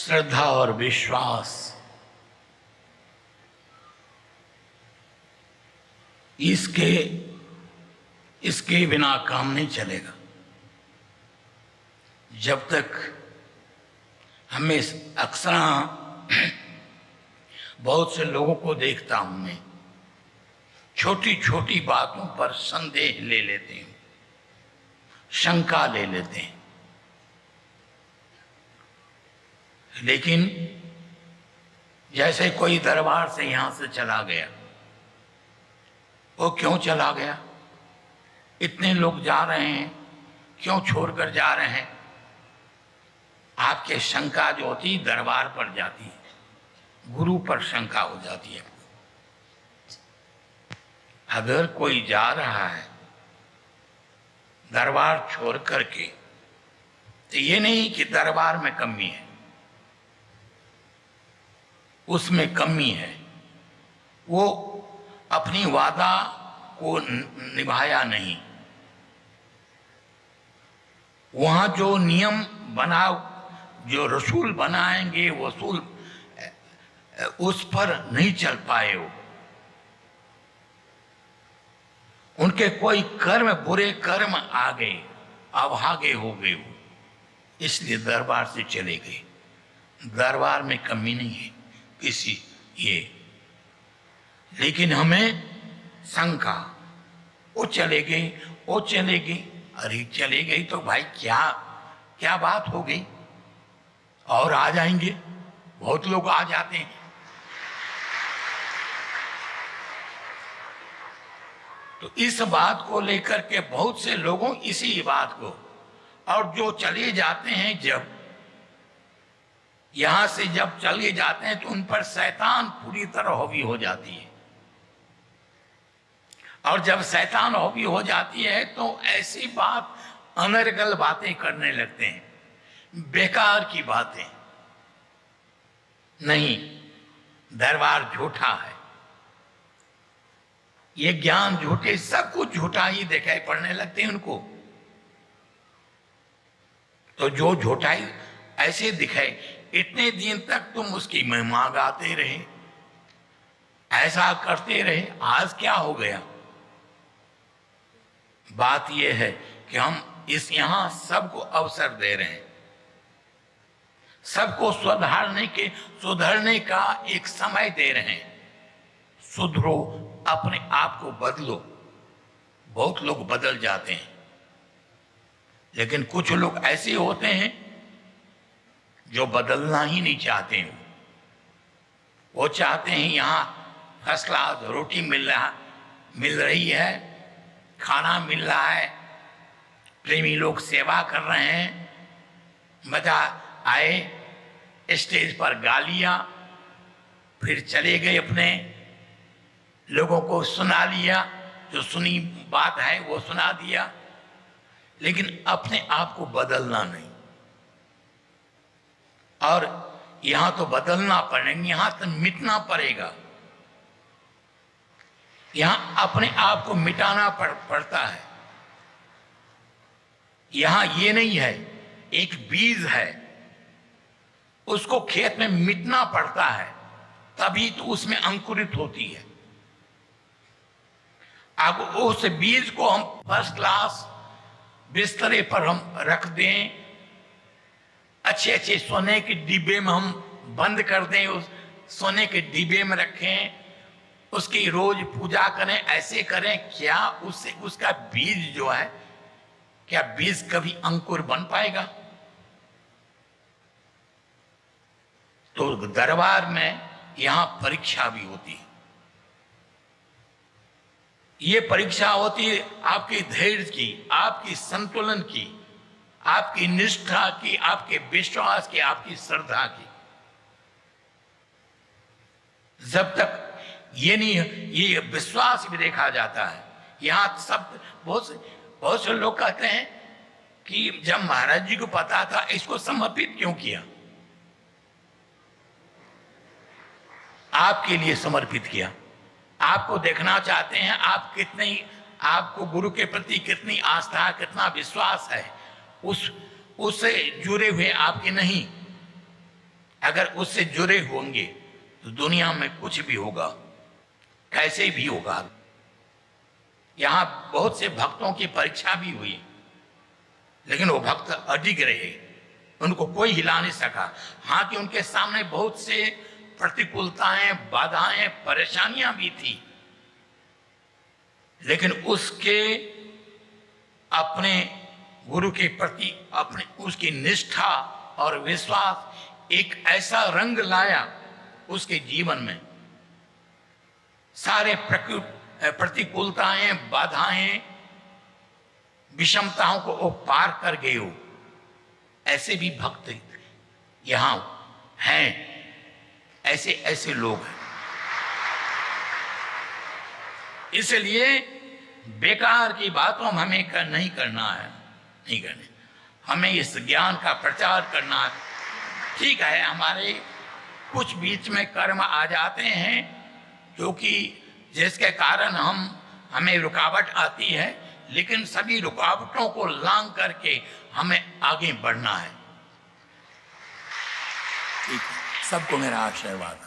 श्रद्धा और विश्वास इसके बिना काम नहीं चलेगा। जब तक हमें अक्सर बहुत से लोगों को देखता हूं मैं, छोटी छोटी बातों पर संदेह ले लेते हैं, शंका ले लेते हैं। लेकिन जैसे कोई दरबार से यहां से चला गया, वो क्यों चला गया? इतने लोग जा रहे हैं, क्यों छोड़कर जा रहे हैं? आपके शंका जो होती दरबार पर जाती है, गुरु पर शंका हो जाती है। अगर कोई जा रहा है दरबार छोड़ करके, तो ये नहीं कि दरबार में कमी है, उसमें कमी है। वो अपनी वादा को निभाया नहीं। वहां जो नियम बना, जो रसूल बनाएंगे वसूल, उस पर नहीं चल पाए वो। उनके कोई कर्म, बुरे कर्म आ गए, अभागे हो गए वो, इसलिए दरबार से चले गए। दरबार में कमी नहीं है किसी ये, लेकिन हमें शंका, वो चले गए, वो चले गए। अरे चले गई तो भाई क्या क्या बात हो गई? और आ जाएंगे, बहुत लोग आ जाते हैं। तो इस बात को लेकर के बहुत से लोगों, इसी बात को, और जो चले जाते हैं, जब यहां से जब चले जाते हैं तो उन पर शैतान पूरी तरह हावी हो जाती है। और जब शैतान हावी हो जाती है तो ऐसी बात, अनर्गल बातें करने लगते हैं, बेकार की बातें। नहीं, दरबार झूठा है, ये ज्ञान झूठे, सब कुछ झूठा ही दिखाई पड़ने लगते हैं उनको। तो जो झूठाई ऐसे दिखाई, इतने दिन तक तुम उसकी महिमा गाते रहे, ऐसा करते रहे, आज क्या हो गया? बात यह है कि हम यहां सबको अवसर दे रहे हैं, सबको सुधरने का एक समय दे रहे हैं। सुधरो, अपने आप को बदलो। बहुत लोग बदल जाते हैं, लेकिन कुछ लोग ऐसे होते हैं जो बदलना ही नहीं चाहते हैं। वो चाहते हैं यहां फर्स्ट क्लास रोटी मिल रही है, खाना मिल रहा है, प्रेमी लोग सेवा कर रहे हैं, मजा आए, स्टेज पर गालियां, फिर चले गए, अपने लोगों को सुना लिया, जो सुनी बात है वो सुना दिया, लेकिन अपने आप को बदलना नहीं। और यहां तो बदलना पड़ेगा, यहां तो मिटना पड़ेगा, यहां अपने आप को मिटाना पड़ता है। यहां ये नहीं है, एक बीज है, उसको खेत में मिटना पड़ता है, तभी तो उसमें अंकुरित होती है। अब उस बीज को हम फर्स्ट क्लास बिस्तरे पर हम रख दें, अच्छे अच्छे सोने के डिब्बे में हम बंद कर दें, उस सोने के डिब्बे में रखें, उसकी रोज पूजा करें, ऐसे करें, क्या उससे उसका बीज जो है, क्या बीज कभी अंकुर बन पाएगा? तो दरबार में यहां परीक्षा भी होती है। ये परीक्षा होती है आपके धैर्य की, आपकी संतुलन की, आपकी निष्ठा की, आपके विश्वास की, आपकी श्रद्धा की। जब तक ये नहीं, ये विश्वास भी देखा जाता है। यहां सब बहुत से लोग कहते हैं कि जब महाराज जी को पता था, इसको समर्पित क्यों किया? आपके लिए समर्पित किया। आपको देखना चाहते हैं आप कितनी, आपको गुरु के प्रति कितनी आस्था, कितना विश्वास है, उससे जुड़े हुए आपके नहीं, अगर उससे जुड़े होंगे तो दुनिया में कुछ भी होगा, कैसे भी होगा। यहां बहुत से भक्तों की परीक्षा भी हुई, लेकिन वो भक्त अडिग रहे, उनको कोई हिला नहीं सका। हाँ कि उनके सामने बहुत से प्रतिकूलताएं, बाधाएं, परेशानियां भी थी, लेकिन उसके अपने गुरु के प्रति अपने उसकी निष्ठा और विश्वास एक ऐसा रंग लाया उसके जीवन में। सारे प्रतिकूलताएं, बाधाएं, विषमताओं को वो पार कर गए हो। ऐसे भी भक्त यहां हैं, ऐसे ऐसे लोग हैं। इसलिए बेकार की बातों में हमें नहीं करना है, नहीं करने। हमें इस ज्ञान का प्रचार करना है। ठीक है, हमारे कुछ बीच में कर्म आ जाते हैं क्योंकि जिसके कारण हमें रुकावट आती है, लेकिन सभी रुकावटों को लांघ करके हमें आगे बढ़ना है। ठीक है, सबको मेरा आशीर्वाद।